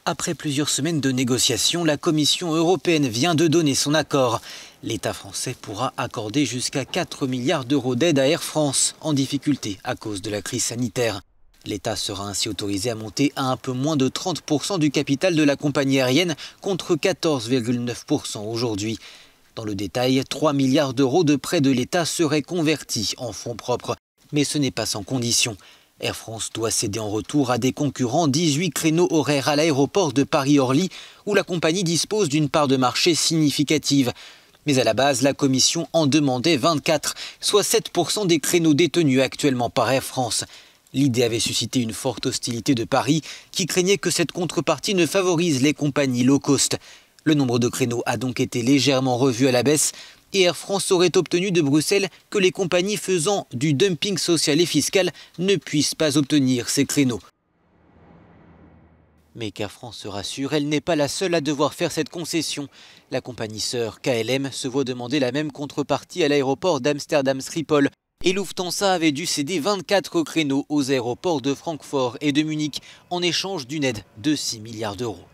Après plusieurs semaines de négociations, la Commission européenne vient de donner son accord. L'État français pourra accorder jusqu'à 4 milliards d'euros d'aide à Air France, en difficulté à cause de la crise sanitaire. L'État sera ainsi autorisé à monter à un peu moins de 30% du capital de la compagnie aérienne, contre 14,9% aujourd'hui. Dans le détail, 3 milliards d'euros de prêts de l'État seraient convertis en fonds propres. Mais ce n'est pas sans condition. Air France doit céder en retour à des concurrents 18 créneaux horaires à l'aéroport de Paris-Orly, où la compagnie dispose d'une part de marché significative. Mais à la base, la Commission en demandait 24, soit 7% des créneaux détenus actuellement par Air France. L'idée avait suscité une forte hostilité de Paris, qui craignait que cette contrepartie ne favorise les compagnies low cost. Le nombre de créneaux a donc été légèrement revu à la baisse, et Air France aurait obtenu de Bruxelles que les compagnies faisant du dumping social et fiscal ne puissent pas obtenir ces créneaux. Mais qu'Air France se rassure, elle n'est pas la seule à devoir faire cette concession. La compagnie sœur KLM se voit demander la même contrepartie à l'aéroport d'Amsterdam Schiphol. Et Lufthansa avait dû céder 24 créneaux aux aéroports de Francfort et de Munich en échange d'une aide de 6 milliards d'euros.